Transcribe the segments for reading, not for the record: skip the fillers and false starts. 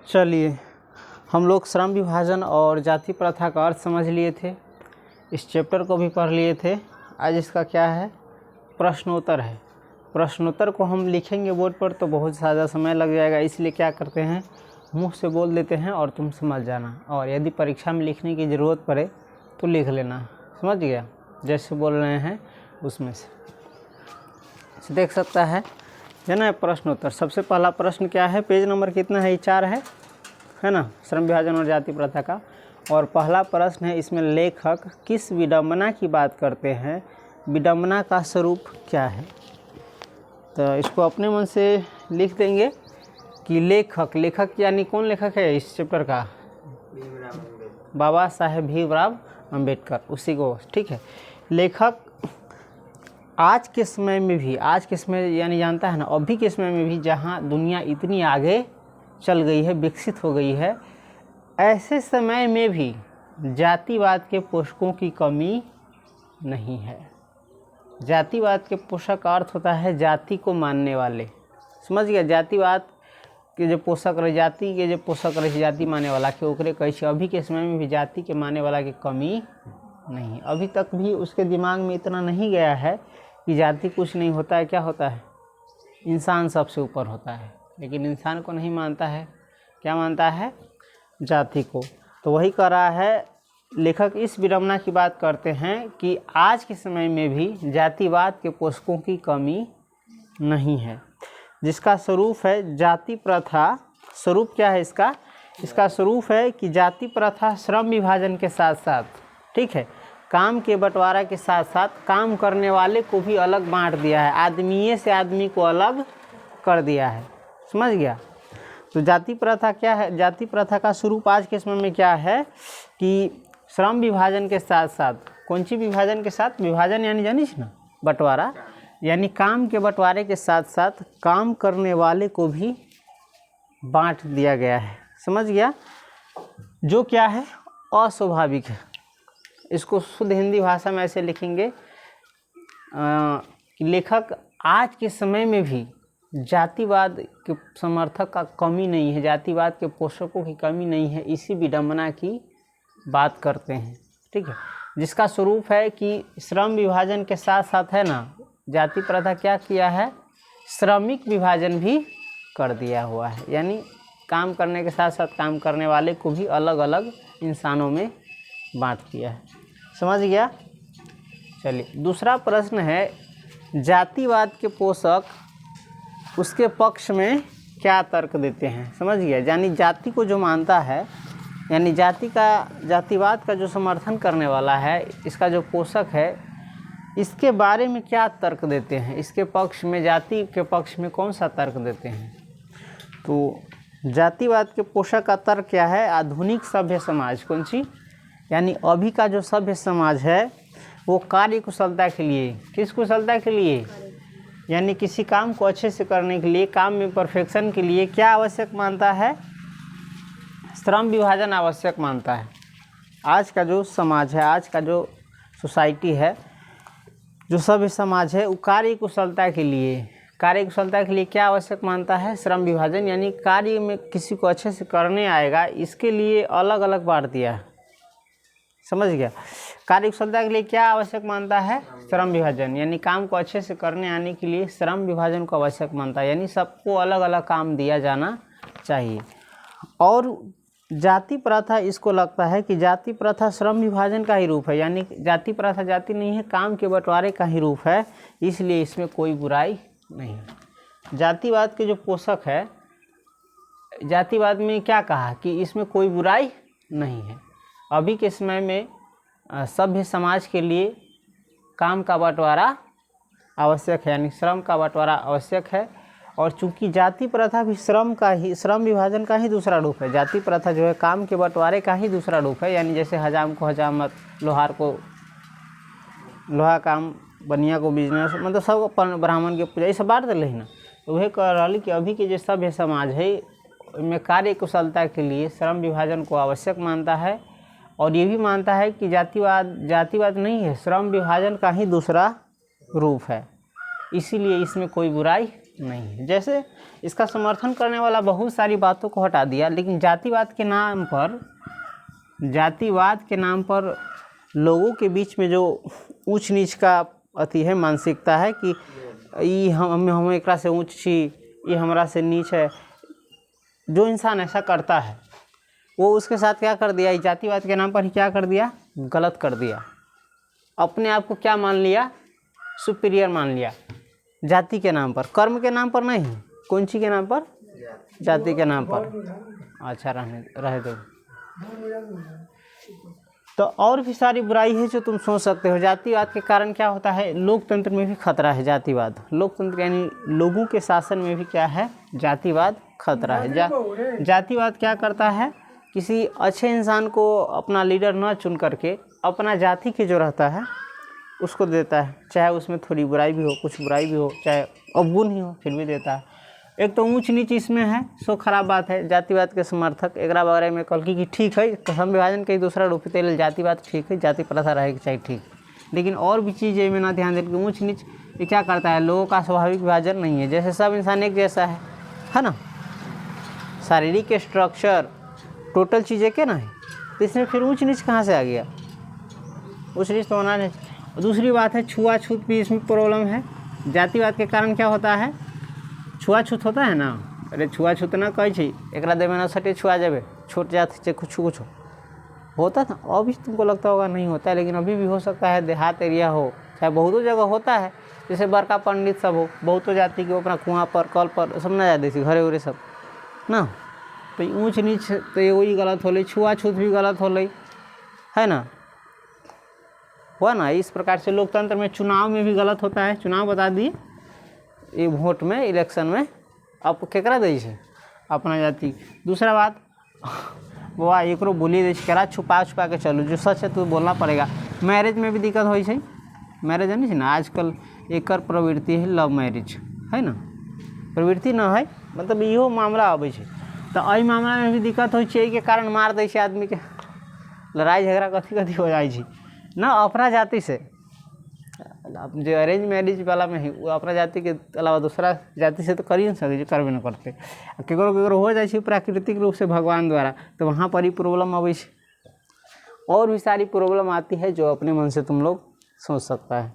चलिए, हम लोग श्रम विभाजन और जाति प्रथा का अर्थ समझ लिए थे। इस चैप्टर को भी पढ़ लिए थे। आज इसका क्या है, प्रश्नोत्तर है। प्रश्नोत्तर को हम लिखेंगे बोर्ड पर तो बहुत ज़्यादा समय लग जाएगा, इसलिए क्या करते हैं, मुंह से बोल देते हैं और तुम समझ जाना। और यदि परीक्षा में लिखने की ज़रूरत पड़े तो लिख लेना, समझ गया। जैसे बोल रहे हैं उसमें से देख सकता है ना। प्रश्नोत्तर, सबसे पहला प्रश्न क्या है, पेज नंबर कितना है, 4 है ना, श्रम विभाजन और जाति प्रथा का। और पहला प्रश्न है, इसमें लेखक किस विडंबना की बात करते हैं, विडंबना का स्वरूप क्या है। तो इसको अपने मन से लिख देंगे कि लेखक यानी कौन लेखक है इस चैप्टर का, बाबा साहेब भीमराव अंबेडकर, उसी को, ठीक है। लेखक आज के समय में भी, आज के समय यानी जानता है ना, अभी के समय में भी जहाँ दुनिया इतनी आगे चल गई है, विकसित हो गई है, ऐसे समय में भी जातिवाद के पोषकों की कमी नहीं है। जातिवाद के पोषक का अर्थ होता है जाति को मानने वाले, समझ गया। जातिवाद के जो पोषक रहे, जाति के जो पोषक रहे, जाति माने वाला के ओकरे कैसे, अभी के समय में भी जाति के माने वाला की कमी नहीं। अभी तक भी उसके दिमाग में इतना नहीं गया है कि जाति कुछ नहीं होता है, क्या होता है, इंसान सबसे ऊपर होता है। लेकिन इंसान को नहीं मानता है, क्या मानता है, जाति को। तो वही कह रहा है, लेखक इस विडंबना की बात करते हैं कि आज के समय में भी जातिवाद के पोषकों की कमी नहीं है, जिसका स्वरूप है जाति प्रथा। स्वरूप क्या है इसका, इसका स्वरूप है कि जाति प्रथा श्रम विभाजन के साथ साथ, ठीक है, काम के बंटवारा के साथ साथ काम करने वाले को भी अलग बांट दिया है, आदमी से आदमी को अलग कर दिया है, समझ गया। तो जाति प्रथा क्या है, जाति प्रथा का स्वरूप आज के समय में क्या है कि श्रम विभाजन के साथ साथ, कौन सी विभाजन के साथ, विभाजन यानी जानिस ना, बंटवारा, यानी काम के बंटवारे के साथ साथ काम करने वाले को भी बांट दिया गया है, समझ गया। जो क्या है, अस्वाभाविक है। इसको शुद्ध हिंदी भाषा में ऐसे लिखेंगे कि लेखक आज के समय में भी जातिवाद के समर्थक का कमी नहीं है, जातिवाद के पोषकों की कमी नहीं है, इसी विडंबना की बात करते हैं, ठीक है। जिसका स्वरूप है कि श्रम विभाजन के साथ साथ है ना, जाति प्रथा क्या किया है, श्रमिक विभाजन भी कर दिया हुआ है, यानी काम करने के साथ साथ काम करने वाले को भी अलग अलग इंसानों में बांट दिया है, समझ गया। चलिए, दूसरा प्रश्न है, जातिवाद के पोषक उसके पक्ष में क्या तर्क देते हैं, समझ गया। यानी जाति को जो मानता है, यानी जातिवाद का जो समर्थन करने वाला है, इसका जो पोषक है, इसके बारे में क्या तर्क देते हैं, इसके पक्ष में, जाति के पक्ष में कौन सा तर्क देते हैं। तो जातिवाद के पोषक का तर्क क्या है, आधुनिक सभ्य समाज, कौन सी, यानी अभी का जो सभ्य समाज है वो कार्य कुशलता के लिए, किस कुशलता के लिए, यानी किसी काम को अच्छे से करने के लिए, काम में परफेक्शन के लिए क्या आवश्यक मानता है, श्रम विभाजन आवश्यक मानता है। आज का जो समाज है, आज का जो सोसाइटी है, जो सभ्य समाज है, वो कार्य कुशलता के लिए क्या आवश्यक मानता है, श्रम विभाजन, यानी कार्य में किसी को अच्छे से करने आएगा, इसके लिए अलग अलग बांट दिया है, समझ गया। कार्य कुशलता के लिए क्या आवश्यक मानता है, श्रम विभाजन, यानी काम को अच्छे से करने आने के लिए श्रम विभाजन को आवश्यक मानता है, यानी सबको अलग अलग काम दिया जाना चाहिए। और जाति प्रथा, इसको लगता है कि जाति प्रथा श्रम विभाजन का ही रूप है, यानी जाति प्रथा जाति नहीं है, काम के बंटवारे का ही रूप है, इसलिए इसमें कोई बुराई नहीं। जातिवाद के जो पोषक है, जातिवाद में क्या कहा कि इसमें कोई बुराई नहीं है। अभी के समय में सभ्य समाज के लिए काम का बंटवारा आवश्यक है, यानी श्रम का बंटवारा आवश्यक है। और चूंकि जाति प्रथा भी श्रम विभाजन का ही दूसरा रूप है, जाति प्रथा जो है काम के बंटवारे का ही दूसरा रूप है, यानी जैसे हजाम को हजामत, लोहार को लोहा काम, बनिया को बिजनेस, मतलब सब अपन ब्राह्मण के पूजा, ये सब बांट दिल ना। तो वह कह रहा कि अभी के जो सभ्य समाज है में कार्य कुशलता के लिए श्रम विभाजन को आवश्यक मानता है, और ये भी मानता है कि जातिवाद नहीं है, श्रम विभाजन का ही दूसरा रूप है, इसीलिए इसमें कोई बुराई नहीं है। जैसे इसका समर्थन करने वाला बहुत सारी बातों को हटा दिया, लेकिन जातिवाद के नाम पर लोगों के बीच में जो ऊंच नीच का अति है, मानसिकता है कि ये हम एकरा से ऊंच छी, ये हमरा से नीच है। जो इंसान ऐसा करता है वो उसके साथ क्या कर दिया, जातिवाद के नाम पर ही क्या कर दिया, गलत कर दिया। अपने आप को क्या मान लिया, सुपीरियर मान लिया, जाति के नाम पर, कर्म के नाम पर नहीं, कौन सी के नाम पर, जाति के नाम पर। अच्छा रहे दो। तो और भी सारी बुराई है जो तुम सोच सकते हो। जातिवाद के कारण क्या होता है, लोकतंत्र में भी खतरा है जातिवाद। लोकतंत्र यानी लोगों के शासन में भी क्या है, जातिवाद खतरा है। जातिवाद क्या करता है, किसी अच्छे इंसान को अपना लीडर न चुन करके अपना जाति के जो रहता है उसको देता है, चाहे उसमें थोड़ी बुराई भी हो, कुछ बुराई भी हो, चाहे अवगुण ही हो, फिर भी देता है। एक तो ऊंच नीच इसमें है, सो खराब बात है। जातिवाद के समर्थक एकरा बारे में कल की ठीक है, सम विभाजन के दूसरा रूप तेल जातिवाद ठीक है, जाति प्रथा रहेगी चाहिए ठीक, लेकिन और भी चीज़ें में ना ध्यान दें। ऊंच नीच ये क्या करता है, लोगों का स्वाभाविक विभाजन नहीं है। जैसे सब इंसान एक जैसा है ना, शारीरिक स्ट्रक्चर टोटल चीज़ें क्या ना है, तो इसमें फिर ऊंच नीच कहाँ से आ गया, ऊंच नीच तो होना नहीं। दूसरी बात है छुआछूत भी इसमें प्रॉब्लम है। जातिवाद के कारण क्या होता है, छुआछूत होता है ना। अरे छुआछूत ना कहे छी, एकरा देवे ना सटे छुआ जाबे, छोट जाति से कुछ होता था। अभी तुमको लगता होगा नहीं होता है, लेकिन अभी भी हो सकता है। देहात एरिया हो, चाहे बहुतों जगह होता है। जैसे बड़का पंडित सब हो, बहुतों जाति के अपना कुआँ पर, कल पर सब ना जाते थे, घरे उरे सब ना। तो ऊँच नीच तो वही गलत होले, छुआछूत भी गलत होले, है ना, हुआ ना। इस प्रकार से लोकतंत्र में चुनाव में भी गलत होता है। चुनाव बता दिए, ये वोट में, इलेक्शन में आप केकरा दै छै, अपना जाति। दूसरा बात, वो एक बोली दै छै, छुपा के चलू, जो सच है तो बोलना पड़ेगा। मैरिज में भी दिक्कत हो छै, मैरिज जानी छै ना, आजकल एक प्रवृत्ति है लव मैरिज, है ना, प्रवृत्ति न है, मतलब इहो मामला आबै छै। तो एहि मामला में भी दिक्कत हो छै, के कारण मार दै छै आदमी के, लड़ाई झगड़ा कथी हो जाइ छै ना अपना जाति से। अब जो अरेंज मैरिज वाला में है वो अपना जाति के अलावा दूसरा जाति से तो कर ही नहीं सकते, करबे न करते। केकरो हो जाए प्राकृतिक रूप से भगवान द्वारा, तो वहाँ पर ही प्रॉब्लम आवे छै। और भी सारी प्रॉब्लम आती है जो अपने मन से तुम लोग सोच सकता है।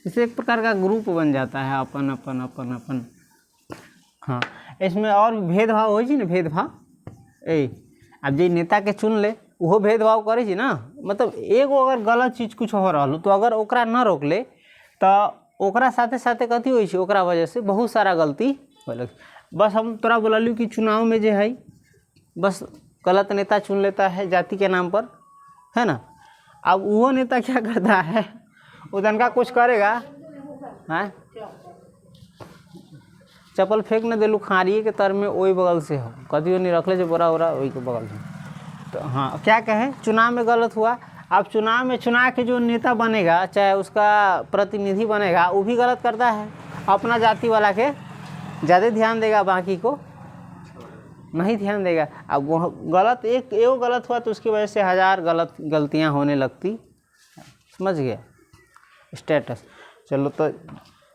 इसे एक प्रकार का ग्रुप बन जाता है, अपन अपन अपन अपन। हाँ, इसमें और भेदभाव हो ना, भेदभाव अब जो नेता के चुन ले वो भेदभाव करे छी ना। मतलब एगो अगर गलत चीज कुछ हो रहा तो अगर ओकरा न रोक ले तो ओकरा साथे साथे कथी होइ छै, ओकरा वजह से बहुत सारा गलती होलक। बस हम तोरा बोललू कि चुनाव में जो है बस गलत नेता चुन लेता है जाति के नाम पर, है ना। अब वो नेता क्या करता है, वो तनका कुछ करेगा, हैं चप्पल फेंक न देलू खारिए के तर में, वही बगल से हो कभी नहीं रख ले जो बोरा वोरा वही के बगल में। तो हाँ, क्या कहें, चुनाव में गलत हुआ। अब चुनाव में चुनाव के जो नेता बनेगा, चाहे उसका प्रतिनिधि बनेगा, वो भी गलत करता है। अपना जाति वाला के ज़्यादा ध्यान देगा, बाकी को नहीं ध्यान देगा। अब वो गलत एक गलत हुआ तो उसकी वजह से हजार गलतियाँ होने लगती, समझ गया स्टेटस। चलो, तो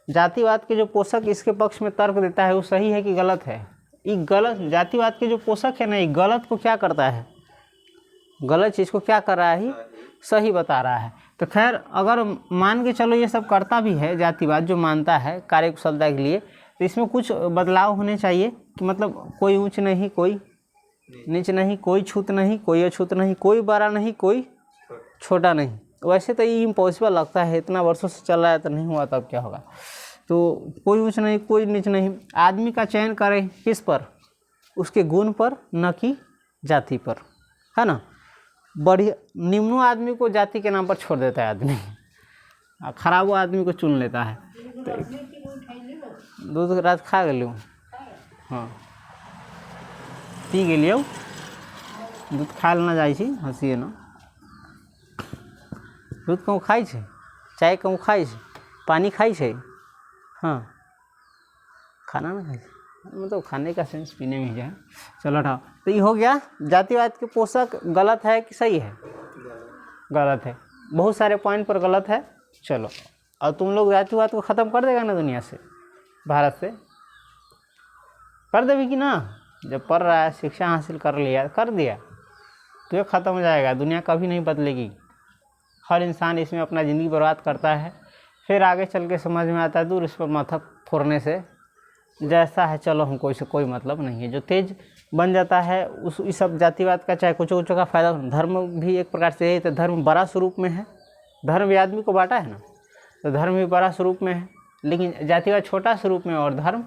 जातिवाद के जो पोषक इसके पक्ष में तर्क देता है वो सही है कि गलत है। ये गलत, जातिवाद के जो पोषक है ना, ये गलत को क्या करता है, गलत चीज़ को क्या कर रहा है, सही बता रहा है। तो खैर, अगर मान के चलो ये सब करता भी है जातिवाद, जो मानता है कार्यकुशलता के लिए, तो इसमें कुछ बदलाव होने चाहिए कि मतलब कोई ऊंच नहीं, कोई नीच नहीं, कोई छूत नहीं, कोई अछूत नहीं, कोई बड़ा नहीं, कोई छोटा नहीं। वैसे तो ये इम्पॉसिबल लगता है, इतना वर्षों से चल रहा है तो नहीं हुआ, तब क्या होगा। तो कोई ऊंच नहीं, कोई नीच नहीं। आदमी का चयन करें किस पर, उसके गुण पर, न कि जाति पर, है ना। बढ़िया निम्नो आदमी को जाति के नाम पर छोड़ देता है आदमी, खराबो आदमी को चुन लेता है। तो दूध रात खा गए, हाँ पी गए, दूध खा लेना जाइ छी, हँसिए ना। दूध कहूँ खाई छै, चाय कहूँ खाई छै, पानी खाई छै, हाँ खाना ना खाई, मतलब खाने का सेंस पीने में ही है। चलो हटाओ। तो ये हो गया जातिवाद के पोषक गलत है कि सही है, गलत है, बहुत सारे पॉइंट पर गलत है। चलो और तुम लोग जातिवाद को ख़त्म कर देगा ना दुनिया से, भारत से कर देगी कि ना। जब पढ़ रहा है, शिक्षा हासिल कर लिया, कर दिया तो ये ख़त्म हो जाएगा, दुनिया कभी नहीं बदलेगी। हर इंसान इसमें अपना ज़िंदगी बर्बाद करता है, फिर आगे चल के समझ में आता है दूर इस पर माथा फोड़ने से जैसा है, चलो हमको इससे कोई मतलब नहीं है। जो तेज बन जाता है उस इस सब जातिवाद का, चाहे कुछ का फ़ायदा। धर्म भी एक प्रकार से यही, तो धर्म बड़ा स्वरूप में है, धर्म भी आदमी को बांटा है ना, तो धर्म भी बड़ा स्वरूप में है, लेकिन जातिवाद छोटा स्वरूप में और धर्म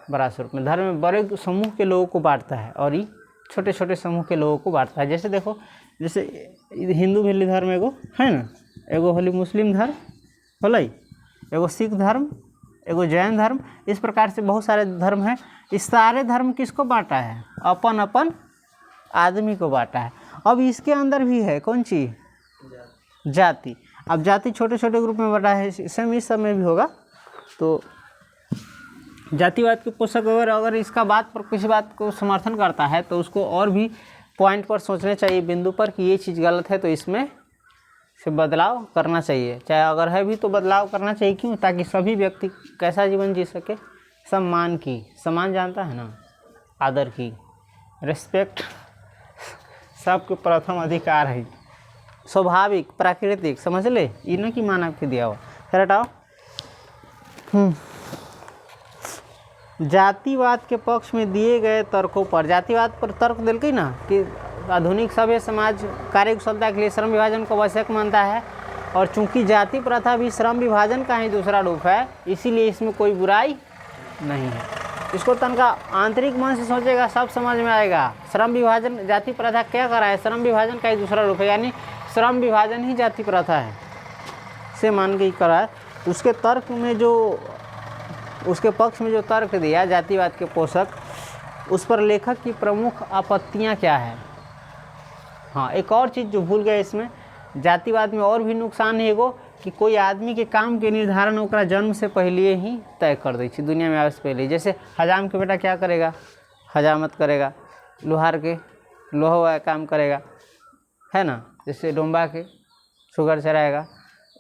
बड़ा स्वरूप में। धर्म में बड़े समूह के लोगों को बांटता है और ये छोटे छोटे समूह के लोगों को बांटता है। जैसे देखो, जैसे हिंदू भी धर्म एगो है ना, एगो होली मुस्लिम धर्म होलै, एगो सिख धर्म, एगो जैन धर्म, इस प्रकार से बहुत सारे धर्म हैं। इस सारे धर्म किसको बांटा है? अपन अपन आदमी को बांटा है। अब इसके अंदर भी है कौन चीज़? जाति। अब जाति छोटे छोटे ग्रुप में बांटा है, सेम इस सब में भी होगा। तो जातिवाद के पोषक अगर इसका बात पर किसी बात को समर्थन करता है तो उसको और भी पॉइंट पर सोचना चाहिए, बिंदु पर, कि ये चीज़ गलत है तो इसमें से बदलाव करना चाहिए। चाहे अगर है भी तो बदलाव करना चाहिए। क्यों? ताकि सभी व्यक्ति कैसा जीवन जी सके, सम्मान की, सम्मान जानता है ना, आदर की, रिस्पेक्ट सबके प्रथम अधिकार है, स्वाभाविक प्राकृतिक, समझ ले, इन्हें की मानव के दिया हुआ। फिर हटाओ। जातिवाद के पक्ष में दिए गए तर्कों पर, जातिवाद पर तर्क दिल की ना कि आधुनिक सभ्य समाज कार्य कुशलता के लिए श्रम विभाजन को आवश्यक मानता है, और चूंकि जाति प्रथा भी श्रम विभाजन का ही दूसरा रूप है, इसीलिए इसमें कोई बुराई नहीं है। इसको तनका आंतरिक मन से सोचेगा सब समझ में आएगा। श्रम विभाजन, जाति प्रथा क्या करा है? श्रम विभाजन का ही दूसरा रूप है, यानी श्रम विभाजन ही जाति प्रथा है से मान के ही करा है। उसके तर्क में जो, उसके पक्ष में जो तर्क दिया जातिवाद के पोषक, उस पर लेखक की प्रमुख आपत्तियां क्या है? हाँ, एक और चीज़ जो भूल गए इसमें, जातिवाद में और भी नुकसान है एगो, कि कोई आदमी के काम के निर्धारण ओकरा जन्म से पहले ही तय कर दै छी, दुनिया में आवे से पहले। जैसे हजाम के बेटा क्या करेगा? हजामत करेगा। लोहार के लोहा काम करेगा, है ना। जैसे डोंबा के शुगर चराएगा।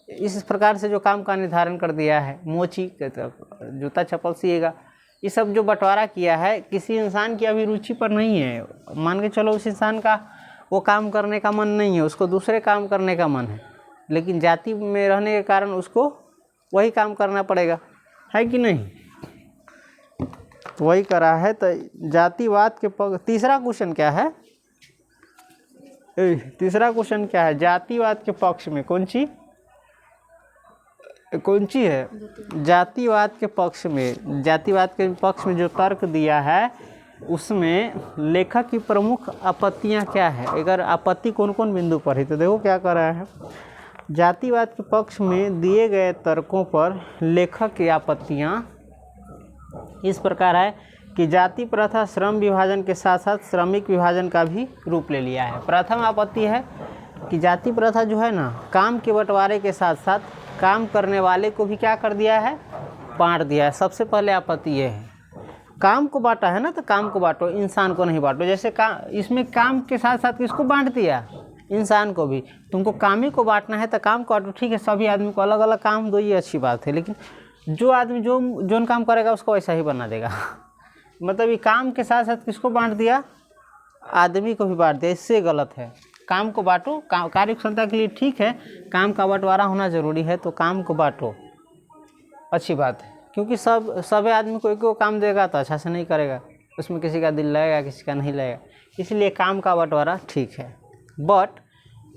इस प्रकार से जो काम का निर्धारण कर दिया है। मोची जूता चप्पल सिएगा। ये सब जो बंटवारा किया है, किसी इंसान की अभी रुचि पर नहीं है। मान के चलो उस इंसान का वो काम करने का मन नहीं है, उसको दूसरे काम करने का मन है, लेकिन जाति में रहने के कारण उसको वही काम करना पड़ेगा, है कि नहीं? वही करा है। तो जातिवाद के तीसरा क्वेश्चन क्या है? तीसरा क्वेश्चन क्या है? जातिवाद के पक्ष में कौन सी है? जातिवाद के पक्ष में, जातिवाद के पक्ष में जो तर्क दिया है उसमें लेखक की प्रमुख आपत्तियां क्या है? अगर आपत्ति कौन कौन बिंदु पर है तो देखो क्या कर रहा है। जातिवाद के पक्ष में दिए गए तर्कों पर लेखक की आपत्तियां इस प्रकार है कि जाति प्रथा श्रम विभाजन के साथ साथ श्रमिक विभाजन का भी रूप ले लिया है। प्रथम आपत्ति है कि जाति प्रथा जो है ना, काम के बंटवारे के साथ साथ काम करने वाले को भी क्या कर दिया है? बांट दिया है। सबसे पहले आपत्ति ये है, काम को बांटा है ना, तो काम को बांटो, इंसान को नहीं बांटो। जैसे इसमें काम के साथ साथ किसको बांट दिया? इंसान को भी। तुमको काम ही को बांटना है तो काम को बांटो, ठीक है। सभी आदमी को अलग अलग काम दो, ये अच्छी बात है, लेकिन जो आदमी जो काम करेगा उसको वैसा ही बना देगा। मतलब ये काम के साथ साथ किसको बांट दिया? आदमी को भी बांट दिया। इससे गलत है। काम को बांटो, कार्य क्षमता के लिए ठीक है, काम का बंटवारा होना जरूरी है, तो काम को बांटो, अच्छी बात है। क्योंकि सब आदमी को एक काम देगा तो अच्छा से नहीं करेगा, उसमें किसी का दिल लगेगा, किसी का नहीं लगेगा। इसलिए काम का बंटवारा ठीक है, बट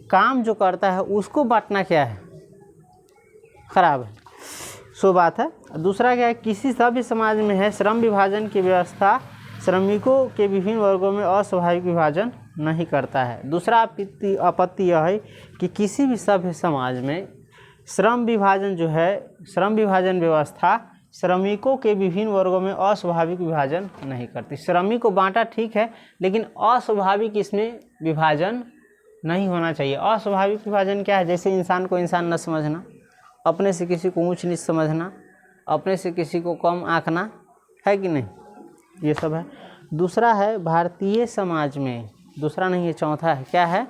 काम जो करता है उसको बांटना क्या है? खराब है, सो बात है। दूसरा क्या है? किसी सभ्य समाज में है श्रम विभाजन की व्यवस्था श्रमिकों के विभिन्न वर्गों में अस्वाभाविक विभाजन नहीं करता है। दूसरा आपत्ति यह है कि किसी भी सभ्य समाज में श्रम विभाजन जो है, श्रम विभाजन व्यवस्था श्रमिकों के विभिन्न वर्गों में अस्वाभाविक विभाजन नहीं करती। श्रमिक को बांटा ठीक है, लेकिन अस्वाभाविक इसमें विभाजन नहीं होना चाहिए। अस्वाभाविक विभाजन क्या है? जैसे इंसान को इंसान न समझना, अपने से किसी को ऊंच नीच समझना, अपने से किसी को कम आंकना, है कि नहीं? ये सब है। दूसरा है भारतीय समाज में, दूसरा नहीं है, चौथा है। क्या है?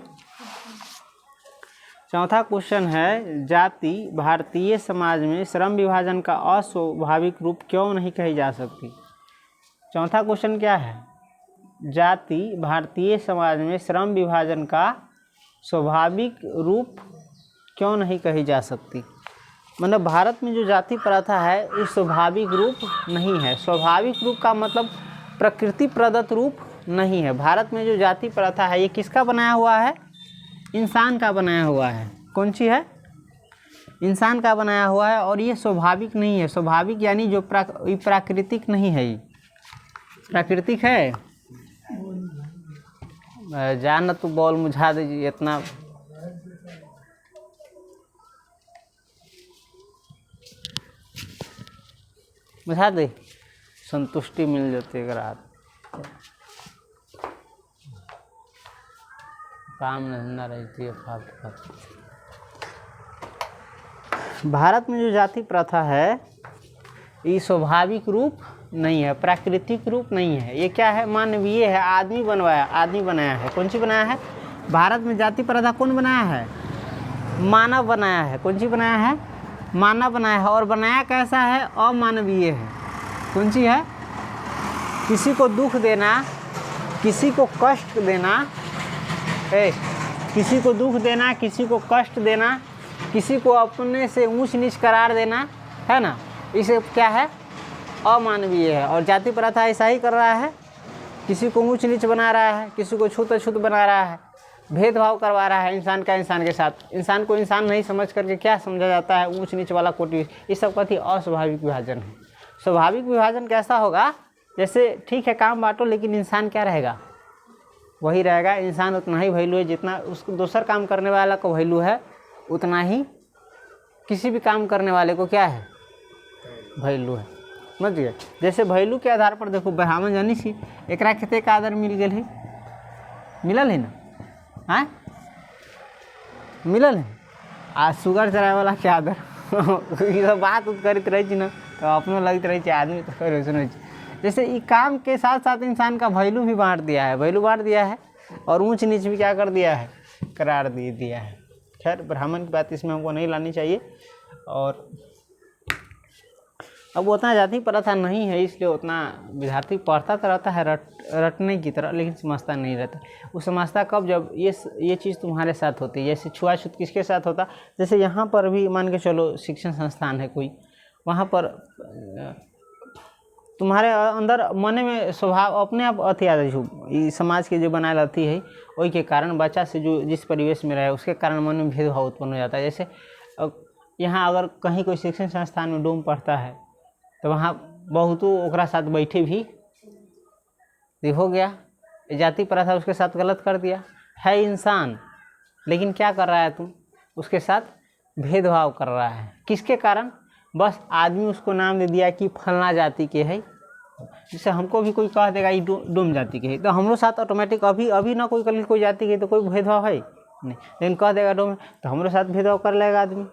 चौथा क्वेश्चन है, जाति भारतीय समाज में श्रम विभाजन का अस्वाभाविक रूप क्यों नहीं कही जा सकती। चौथा क्वेश्चन क्या है, जाति भारतीय समाज में श्रम विभाजन का स्वाभाविक रूप क्यों नहीं कही जा सकती। मतलब भारत में जो जाति प्रथा है ये स्वाभाविक रूप नहीं है। स्वाभाविक रूप का मतलब प्रकृति प्रदत्त रूप नहीं है। भारत में जो जाति प्रथा है ये किसका बनाया हुआ है, इंसान का बनाया हुआ है। कौन सी है, इंसान का बनाया हुआ है, और ये स्वाभाविक नहीं है। स्वाभाविक यानी जो प्राकृतिक नहीं है, ये प्राकृतिक है। जान तो बॉल मुझा दीजिए, इतना बुझा दे, संतुष्टि मिल जाती है। रात काम धंधा रहती है फालतू। भारत में जो जाति प्रथा है ये स्वाभाविक रूप नहीं है, प्राकृतिक रूप नहीं है। ये क्या है, मानवीय है, आदमी बनाया है। कौन सी बनाया है, भारत में जाति प्रथा कौन बनाया है, मानव बनाया है। कौन सी बनाया है, मानव बनाया है। और बनाया कैसा है, अमानवीय है। कौन सी है, किसी को दुख देना, किसी को कष्ट देना, किसी को दुख देना, किसी को कष्ट देना, किसी को अपने से ऊंच नीच करार देना, है ना, इसे क्या है, अमानवीय है। और जाति प्रथा ऐसा ही कर रहा है, किसी को ऊंच नीच बना रहा है, किसी को छूत अछूत बना रहा है, भेदभाव करवा रहा है इंसान का इंसान के साथ। इंसान को इंसान नहीं समझ करके क्या समझा जाता है, ऊंच नीच वाला कोटि। ये सब कथी, अस्वाभाविक विभाजन है। स्वाभाविक विभाजन कैसा होगा, जैसे ठीक है काम बांटो, लेकिन इंसान क्या रहेगा, वही रहेगा। इंसान उतना ही वैल्यू है जितना उसको दूसर काम करने वाला को वैल्यू है, उतना ही किसी भी काम करने वाले को क्या है, वैल्यू है। समझ गए। जैसे वैल्यू के आधार पर देखो, ब्राह्मण जानी सी एकरा कते का आदर मिल गए है, मिलल है ना, हाँ मिलल है। आ शुगर चढ़ाए वाला के आदर ये सब बात करित रही ना, तो अपनों लगते रही आदमी तो फिर वैसे। जैसे ये काम के साथ साथ इंसान का वैल्यू भी बांट दिया है, वैल्यू बांट दिया है, और ऊंच नीच भी क्या कर दिया है, करार दे दिया है। खैर ब्राह्मण की बात इसमें हमको नहीं लानी चाहिए। और अब उतना जाति प्रथा नहीं है, इसलिए उतना विद्यार्थी पढ़ता तो रहता है रटने की तरह, लेकिन समझता नहीं रहता। वो समझता कब, जब ये चीज़ तुम्हारे साथ होती है। जैसे छुआछूत किसके साथ होता, जैसे यहाँ पर भी मान के चलो शिक्षण संस्थान है कोई, वहाँ पर तुम्हारे अंदर मन में स्वभाव अपने आप अथी आ जाए, समाज के जो बनाए अथी है, वही के कारण बच्चा से जो जिस परिवेश में रहे उसके कारण मन में भेदभाव उत्पन्न हो जाता है। जैसे यहाँ अगर कहीं कोई शिक्षण संस्थान में डोम पढ़ता है तो वहाँ बहुतों ओकरा साथ बैठे भी हो गया, जाति प्रथा उसके साथ गलत कर दिया है इंसान, लेकिन क्या कर रहा है तुम, उसके साथ भेदभाव कर रहा है। किसके कारण, बस आदमी उसको नाम दे दिया कि फलना जाति के है। जैसे हमको भी कोई कह देगा ये डोम जाति के है, तो हमरो साथ ऑटोमेटिक अभी ना कोई जाति के तो कोई भेदभाव है नहीं, लेकिन कह देगा डोम, तो हमरो साथ भेदभाव कर लेगा आदमी।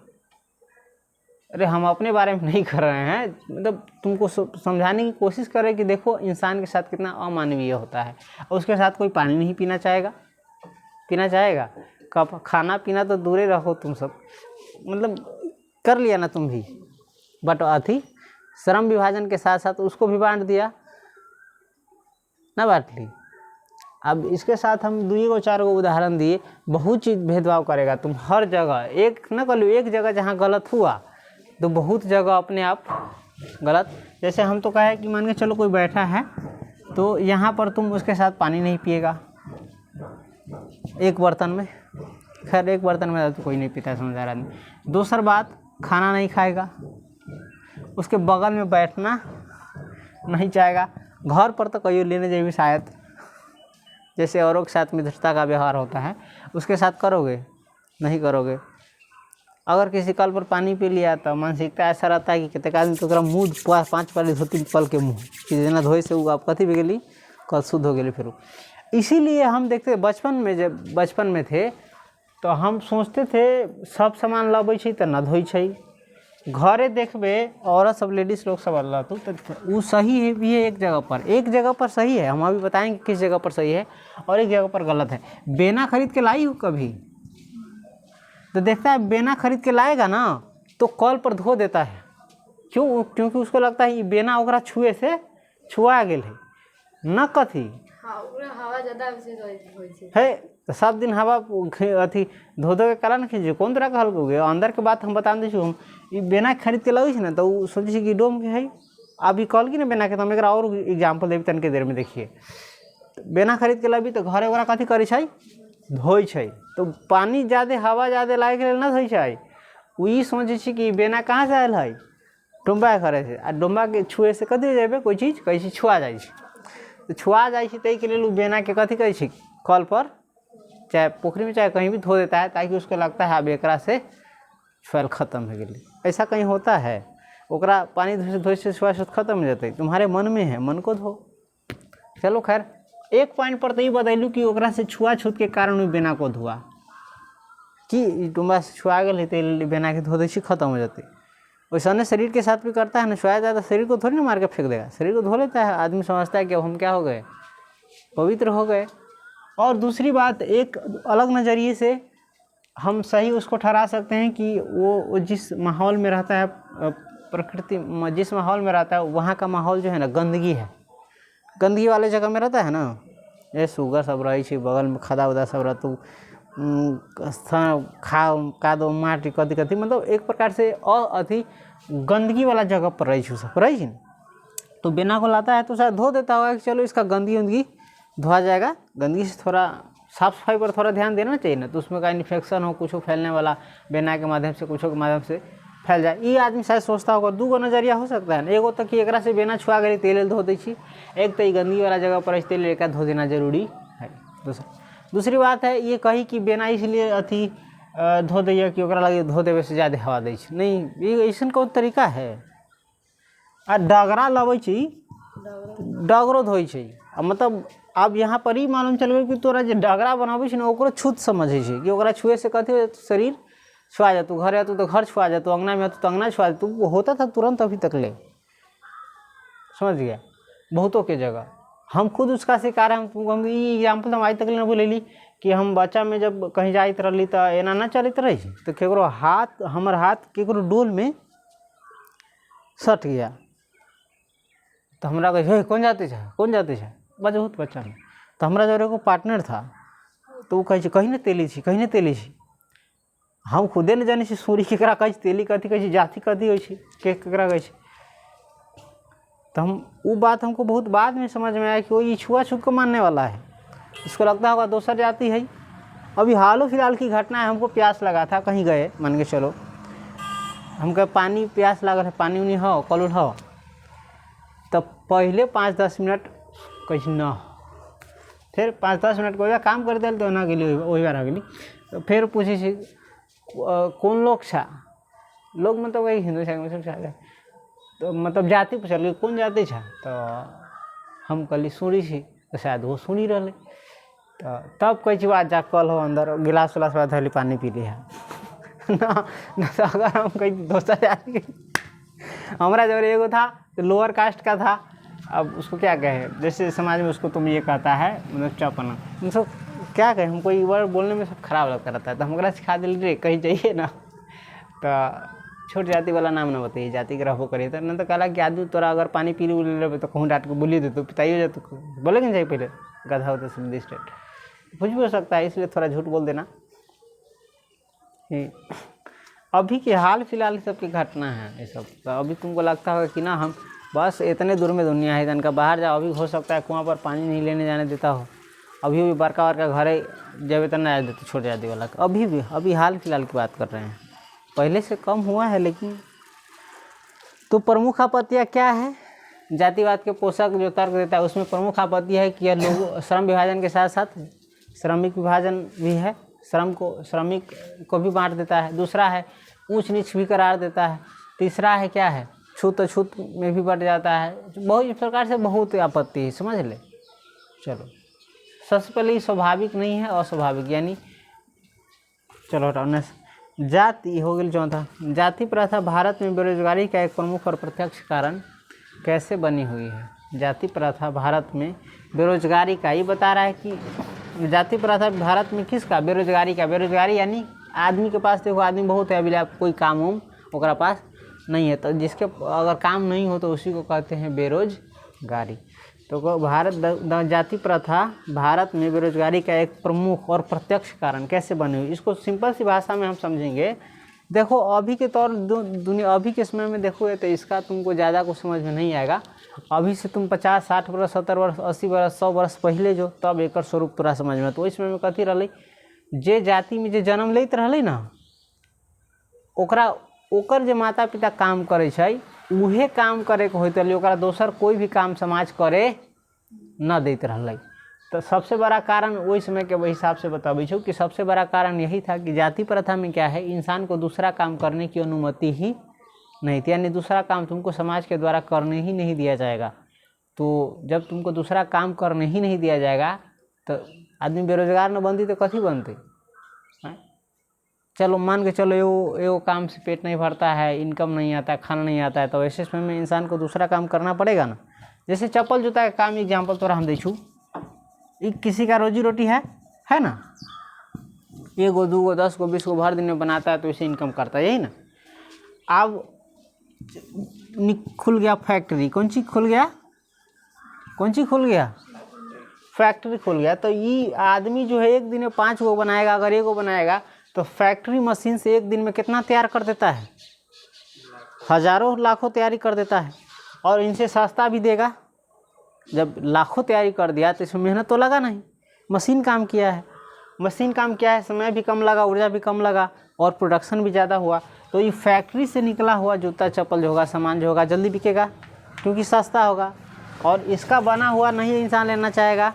अरे हम अपने बारे में नहीं कर रहे हैं, मतलब तुमको समझाने की कोशिश करें कि देखो इंसान के साथ कितना अमानवीय होता है। और उसके साथ कोई पानी नहीं पीना चाहेगा, कब खाना पीना तो दूर ही रहो तुम सब, मतलब कर लिया ना तुम भी, बट अथी श्रम विभाजन के साथ साथ उसको भी बांट दिया ना, बांट ली। अब इसके साथ हम 2-4 उदाहरण दिए, बहुत चीज़ भेदभाव करेगा तुम हर जगह। एक न कर लो, एक जगह जहाँ गलत हुआ तो बहुत जगह अपने आप गलत। जैसे हम तो कहे कि मान के चलो कोई बैठा है तो यहाँ पर तुम उसके साथ पानी नहीं पिएगा एक बर्तन में, खैर एक बर्तन में तो कोई नहीं पीता समझदार आदमी। दूसरी बात, खाना नहीं खाएगा, उसके बगल में बैठना नहीं चाहेगा। घर पर तो कहीं लेने जाइए शायद, जैसे औरों के साथ मित्रता का व्यवहार होता है उसके साथ करोगे, नहीं करोगे। अगर किसी कल पर पानी पी लिया तो मानसिकता ऐसा रहता है कि कितने आदमी तो मुँह 5 पाली धोती पल के मुँह कि जना धोए से वो आप कथी भी गेली कल शुद्ध हो गए फिर। इसीलिए हम देखते बचपन में, जब बचपन में थे तो हम सोचते थे सब सामान लबै छै तो न धोई छै। घरे देखबे औरत सब लेडीज लोग सब अल्लाह तो वो सही है भी है, एक जगह पर सही है, हम अभी बताएंगे किस जगह पर सही है, और एक जगह पर गलत है। बेना खरीद के लाई हो कभी, तो देखता है बेना खरीद के लाएगा ना तो कल पर धो देता है। क्यों? क्योंकि उसको लगता है ये बेना ओकरा छुए से छुआ गेल है न कथी हवा ज़्यादा है तो सब दिन हवा अथी धो के कारण खींचे कौन तरह कहल गए अंदर के बात हम बता दी हम ये बेना खरीद के लगे ना तो सोचे कि डोम के है अभी कहल की ना बेना के तो हम एक और एग्जाम्पल देवी तनिक देर में देखिए। बेना खरीद के लबी तो घरे ओकरा कथी करे धोई छै तो पानी ज़्यादा हवा ज़्यादा लागे के ना धोई छै वही सोचे कि बेना कहाँ से आयल है डोम्बा करे से आ डोम्बा के छुए से कथी जेबे कोई चीज़ कैसे छुआ जाए तो छुआ जाए ताहि लेल बेना के कथी करे कल पर चाहे पोखरी में चाहे कहीं भी धो देता है ताकि उसको लगता है अब एकरा से छुआल खत्म हो गई। ऐसा कहीं होता है ओकरा पानी धोए से छुआ छूत खत्म हो जाता है। तुम्हारे मन में है मन को धो। चलो खैर एक पॉइंट पर तो ये बतैलू कि ओकरा से छुआ छूत के कारण भी बेना को धोआ कि डुम्बा से छुआ गए तो बेना के धो दी खत्म हो जाती। वैसा शरीर के साथ भी करता है ना छुआ जाता है शरीर को थोड़ी ना मार के फेंक देगा शरीर को धो लेता है आदमी समझता है कि अब हम क्या हो गए पवित्र हो गए। और दूसरी बात एक अलग नज़रिए से हम सही उसको ठहरा सकते हैं कि वो जिस माहौल में रहता है प्रकृति जिस माहौल में रहता है वहाँ का माहौल जो है ना गंदगी है गंदगी वाले जगह में रहता है ना ये सुगर सब रही बगल में खदा उदा सब रहता खा दो माटी कथी कथी मतलब एक प्रकार से अथी गंदगी वाला जगह पर रही तो बेना को लाता है तो शायद धो देता होगा कि चलो इसका गंदगी उंदगी धोआ जाएगा। गंदगी से थोड़ा साफ़ सफाई पर थोड़ा ध्यान देना चाहिए ना तो उसमें का इन्फेक्शन हो कुछ फैलने वाला बेना के माध्यम से कुछ के माध्यम से फैल जाए ये आदमी शायद सोचता होगा। दूगो नज़रिया हो सकता है ना एगो तक कि एकरा से बेना छुआ गई तेल धो दी एक तो गंदगी वाला जगह पर तेल एक धो देना जरूरी है। दूसरी बात है ये कही कि बेना इसलिए अथी धो दैए कि ओकरा लगे धो देवे से ज़्यादा हवा दै नहीं ये ऐसा कौन तरीका है। आ डगरा लबै डगरो धोई मतलब अब यहाँ पर ही मालूम चल गया कि तोरा जो डगरा बनाबै ना ओकरो छूत समझे कि ओकरा छुए से कथी शरीर छुआ जातू घर आतू तो घर छुआ जातू अंगना में आतू तो अंगना छुआ जातू होता था तुरंत अभी तक ले समझ गया। बहुतों के जगह हम खुद उसका शिकार है। हम ये एग्जाम्पल हम आज तक ना बोलेली कि हम बच्चा में जब कहीं जाइत रही तो एना ना चलते रही तो केकरो हाथ हमर हाथ केकरो डोल में सट गया तो हमरा कहे कौन जाते है बहुत बच्चा में तो हमारा जो एगो पार्टनर था तो वो कहे कहीं ना तेली हम खुदे न जानी सूरी केकरा कहे तेली कथी कहे जाति कथी हो केकरा कहे तो हम वो बात हमको बहुत बाद में समझ में आया कि वो ये छुआ छूत को मानने वाला है। इसको लगता होगा दूसर जाति है। अभी हाल फिलहाल की घटना है हमको प्यास लगा था कहीं गए मान के चलो हमको पानी प्यास लगा है पानी उनी हो कल हो तो पहले 5-10 मिनट कहीं ना फिर 5-10 मिनट को काम कर दिल तो ना गई वही बार आ गई तो फिर पूछे कौन लोग छा लोग मतलब वही हिंदू छा तो मतलब जाति पूछल कौन जाति छा तो हम कहली सुनी तो शायद वो सुनी रहे तो तब कही बात जा कल हो अंदर गिलास उलास बाद धली पानी पी लिया ना तो अगर हम कहीं दोस्त जाति हमारा जब एगो था तो लोअर कास्ट का था अब उसको क्या कहे जैसे समाज में उसको तुम ये कहता है मतलब चौपना मतलब क्या कहें हमको ये वर्ड बोलने में सब खराब लगता रहता है तो हम सिखा दिल रे कहीं जाइए ना तो छोट जाति वाला नाम ना बताइए जाति के रहबो करिए तो ना तो कहला कि आदमी तोरा अगर पानी पी ले तो कहूँ डांट के बोली दे तो पिताई हो जाए बोलेगे नहीं चाहिए पहले गधा होता सिंधी स्टेट कुछ भी हो सकता है इसलिए थोड़ा झूठ बोल देना। अभी के हाल फिलहाल सब की घटना है ये सब तो अभी तुमको लगता होगा कि ना हम बस इतने दूर में दुनिया है इनका बाहर जाओ अभी हो सकता है कुआं पर पानी नहीं लेने जाने देता हो अभी भी बड़का घरे जब इतना ना देते छोड़ जाती वाला अभी भी अभी हाल फिलहाल की बात कर रहे हैं पहले से कम हुआ है लेकिन तो प्रमुख आपत्तियाँ क्या है जातिवाद के पोषक जो तर्क देता है उसमें प्रमुख आपत्ति है कि यह लोग श्रम विभाजन के साथ साथ श्रमिक विभाजन भी है श्रमिक को भी बांट देता है। दूसरा है ऊंच नीच भी करार देता है। तीसरा है क्या है छूत अछूत में भी बढ़ जाता है। बहुत इस प्रकार से बहुत आपत्ति है समझ ले। चलो सबसे पहले स्वाभाविक नहीं है अस्वाभाविक यानी चलो हटाओ जाति हो गई। चौथा जाति प्रथा भारत में बेरोजगारी का एक प्रमुख और प्रत्यक्ष कारण कैसे बनी हुई है। जाति प्रथा भारत में बेरोजगारी का ये बता रहा है कि जाति प्रथा भारत में किसका बेरोजगारी का बेरोजगारी यानी आदमी के पास देखो आदमी बहुत है, अभी कोई काम उम ओकरा पास नहीं है, तो जिसके अगर काम नहीं हो तो उसी को कहते हैं बेरोजगारी। तो भारत जाति प्रथा भारत में बेरोजगारी का एक प्रमुख और प्रत्यक्ष कारण कैसे बने हुई, इसको सिंपल सी भाषा में हम समझेंगे। देखो अभी के तौर दुनिया अभी के समय में देखोगे तो इसका तुमको ज़्यादा कुछ समझ में नहीं आएगा। अभी से तुम 50 60 वर्ष 70 वर्ष 80 वर्ष 100 वर्ष पहले जो तब एक स्वरूप तोरा समझ में, तो इस समय में कथी रही, जे जाति में जे जन्म लेते रही ना ओकरा ओकर जे माता पिता काम करे छै उहे काम करे के होते रही, ओकरा दोसर कोई भी काम समाज करे न देते रहले। तो सबसे बड़ा कारण वही समय के हिसाब से बताबी छो कि सबसे बड़ा कारण यही था कि जाति प्रथा में क्या है, इंसान को दूसरा काम करने की अनुमति ही नहीं थी, यानी दूसरा काम तुमको समाज के द्वारा करने ही नहीं दिया जाएगा। तो जब तुमको दूसरा काम करने ही नहीं दिया जाएगा तो आदमी बेरोजगार न बनती तो कथी बनते। चलो मान के चलो एगो काम से पेट नहीं भरता है, इनकम नहीं आता है, खाना नहीं आता है, तो ऐसे समय में इंसान को दूसरा काम करना पड़ेगा ना। जैसे चप्पल जूता का काम एग्जाम्पल तोरा हम देखू, किसी का रोजी रोटी है ना, 1 गो 2 गो 10 गो 20 गो भर दिन में बनाता है तो इसे इनकम करता है, यही ना। अब खुल गया फैक्ट्री, कौन चीज़ खुल गया फैक्ट्री खुल गया, तो ये आदमी जो है एक दिन में 5 गो बनाएगा, अगर 1 गो बनाएगा तो फैक्ट्री मशीन से एक दिन में कितना तैयार कर देता है, हजारों लाखों तैयारी कर देता है, और इनसे सस्ता भी देगा। जब लाखों तैयारी कर दिया तो इसमें मेहनत तो लगा नहीं, मशीन काम किया है, समय भी कम लगा, ऊर्जा भी कम लगा और प्रोडक्शन भी ज़्यादा हुआ। तो ये फैक्ट्री से निकला हुआ जूता चप्पल जो होगा, सामान जो होगा जल्दी बिकेगा क्योंकि सस्ता होगा, और इसका बना हुआ नहीं इंसान लेना चाहेगा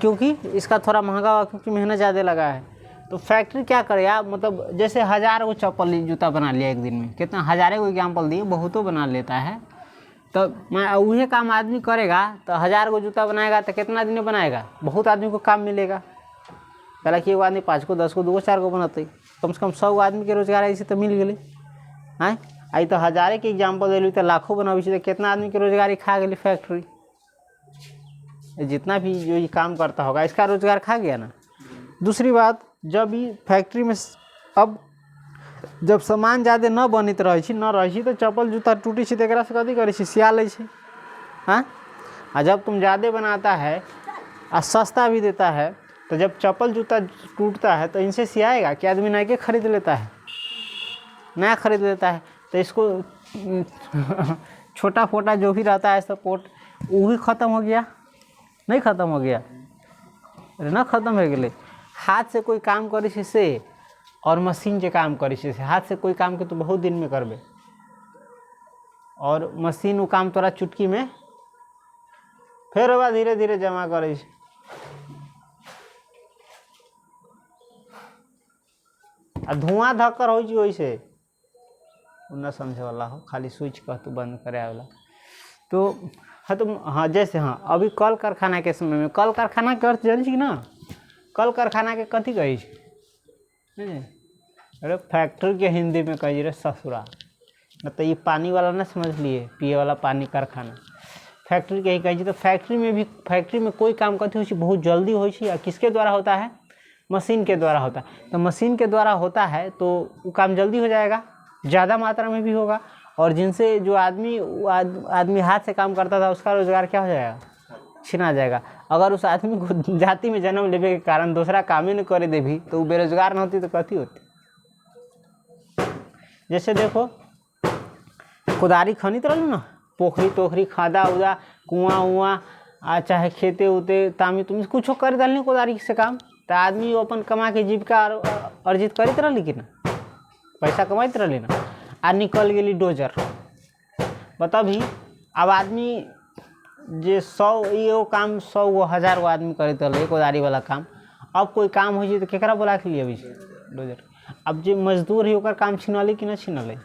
क्योंकि इसका थोड़ा महंगा होगा, क्योंकि मेहनत ज़्यादा लगा है। तो फैक्ट्री क्या करेगा, मतलब जैसे 1000 गो चप्पल जूता बना लिया एक दिन में, कितना 1000 गो एग्जाम्पल दिए, बहुतों बना लेता है। तो मैं वही काम आदमी करेगा तो 1000 गो जूता बनाएगा तो कितना दिन में बनाएगा, बहुत आदमी को काम मिलेगा। पहले कि एगो आदमी 5 गो 10 गो 2 गो 4 गो बनते, कम से कम 100 गो आदमी के रोजगार ऐसे तो मिल गए। हैं आई तो 1000 के एग्जाम्पल दिलू तो लाखों बनाबी तो कितना आदमी के रोजगारी खा गई फैक्ट्री, जितना भी जो ये काम करता होगा इसका रोजगार खा गया ना। दूसरी बात, जब ये फैक्ट्री में अब जब सामान ज़्यादा न बनित रही तो चप्पल जूता टूटी तो एक से कथी करे सिया ले। हाँ, और जब तुम ज़्यादा बनाता है और सस्ता भी देता है तो जब चप्पल जूता टूटता है तो इनसे सियाएगा कि आदमी नए के खरीद लेता है, नया खरीद लेता है। तो इसको छोटा फोटा जो भी रहता है सपोर्ट वो भी ख़त्म हो गया, नहीं ख़त्म हो गया, अरे ना ख़त्म हो गए। हाथ से कोई काम करे से और मशीन से काम करे से, हाथ से कोई काम के तो बहुत दिन में करबे, और मशीन वो काम तोरा चुटकी में फिर ओकरा धीरे धीरे जमा करे। आ धुआं धक्कर हो वैसे न समझे वाला हो, खाली स्विच कह तू बंद करे वाला। तो हाँ तुम हाँ जैसे हाँ अभी कल कारखाना के समय में, कल कारखाना के अर्थ जानी ना, कल कारखाना के कथी कही, अरे फैक्ट्री के हिंदी में कही रे ससुरा, न तो ये पानी वाला ना समझ लिए, पिए वाला पानी कारखाना, फैक्ट्री के ही कही। तो फैक्ट्री में कोई काम कथी हो बहुत जल्दी हो, किसके द्वारा होता है, मशीन के द्वारा होता है। तो मशीन के द्वारा होता है तो वो काम जल्दी हो जाएगा, ज़्यादा मात्रा में भी होगा, और जिनसे जो आदमी हाथ से काम करता था उसका रोजगार क्या हो जाएगा, छिना जाएगा। अगर उस आदमी को जाति में जन्म लेने के कारण दूसरा काम ही न करे दे भी तो वो बेरोजगार न होती तो कथी होती। जैसे देखो खुदारी खनित रहलू ना, पोखरी तोखरी खादा उदा कुआं उआं चाहे खेते उते तामी तुम कुछ कर डालनी कोदारी से काम, तो आदमी अपन कमा के जीविका अर्जित करते रही कि ना, पैसा कमाते रही ना। आ निकल गई डोजर, बता भी अब आदमी जे 100 ये काम 100 गो 1000 गो आदमी करते रहे कोदारी वाला काम, अब कोई काम हो तो केकरा बोला के लिए अभी डोजर। अब जो मजदूर है ओकर काम छिनले कि ना छिनले,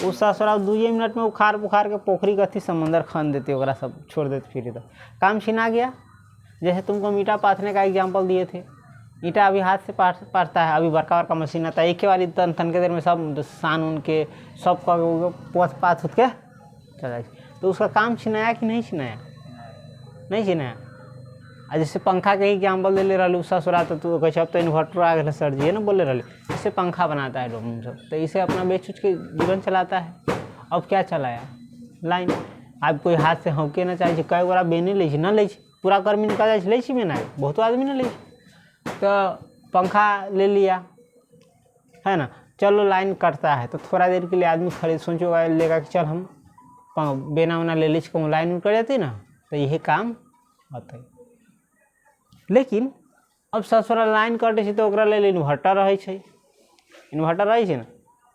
उस ससुरा 2 मिनट में उखाड़ बुखार के पोखरी कथी समंदर खन देते, ओकरा सब छोड़ देते, फिर तो काम छिना गया। जैसे तुमको ईंटा पाथने का एग्जाम्पल दिए थे, ईंटा अभी हाथ से पाथता है, अभी बड़का बड़का मशीन आता है, एक के बार तन के देर में सब सान उन के सब पोथ पाथ उठ के चला। तो उसका काम छिनाया कि नहीं छिनाया, नहीं छिनाया। आ जैसे पंखा के ही एग्जाम्पल ले रहलू ससुरा, तो तू कहे अब तो इन्वर्टर आ गया सर जी, है ना बोले रहले, इससे पंखा बनाता है डोम सब, तो इसे अपना बेच उच के जीवन चलाता है। अब क्या चलाया, लाइन। अब कोई हाथ से हौके ना चाहे, कई गोरा बेने ले ना ले, पूरा गर्मी निकल जाए ले में ना, बहुत आदमी ना ले, तो पंखा ले लिया, है ना। चलो लाइन कटता है तो थोड़ा देर के लिए आदमी खड़े सोचो लेगा कि चल हम बेना उना ले लीजिए, कहूँ लाइन उठ जाती ना, तो यही काम होता है। लेकिन अब ससुरा लाइन कटे तो ओकरा लेल इन्वर्टर रहे छै, इन्वर्टर रहे छै ना,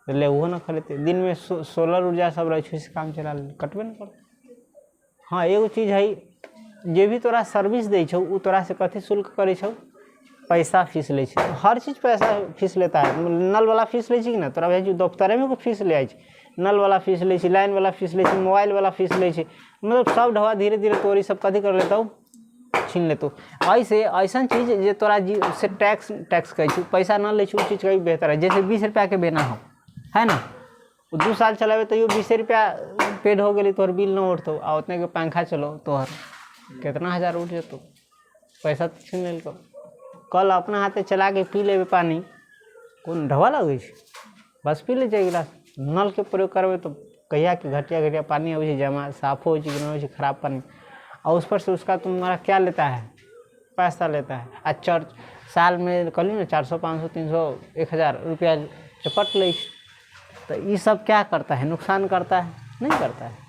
तो ले वो ना खरीदते, दिन में सोलर ऊर्जा सब रहे छै, काम चला ले, कटबे ना कर। हाँ एगो चीज़ है, जे भी तोरा सर्विस दै छौ उ तोरा से कथी शुल्क करे छौ, पैसा फीस ले छै, हर चीज़ पैसा फीस लेता है। नल वाला फीस ले ना, तोरा भेजू दफ्तरे में फीस ले आई, नल वाला फीस ले, लाइन वाला फीस ले, मोबाइल वाला फीस ले, मतलब सब ढवा धीरे धीरे तोरी सब कथी कर लेता छीन लेतो। ऐसे ऐसा चीज़ जो तोरा जी से टैक्स कहे पैसा न ले चीज़ कहीं बेहतर है। जैसे 20 रुपया के बेना हो, है ना, 2 साल चलावे तो 20 रुपया पेड हो गई, तोहर बिल न उठतो, आ उतने के पंखा चलो तोहर कितना हज़ार उठ जतो, पैसा तो छीन ले। कल अपना हाथे चला के पी लेबे पानी, कौन ढवा लगे, बस पी ले गिलास। नल के प्रयोग करबे तो कहिया कि घटिया घटिया पानी हो जमा, साफ हो खराब पानी, और उस पर से उसका तुम्हारा क्या लेता है, पैसा लेता है। अच्छा साल में कल ना 400 500 300 1000 रुपया चपट ले, तो ये सब क्या करता है, नुकसान करता है, नहीं करता है।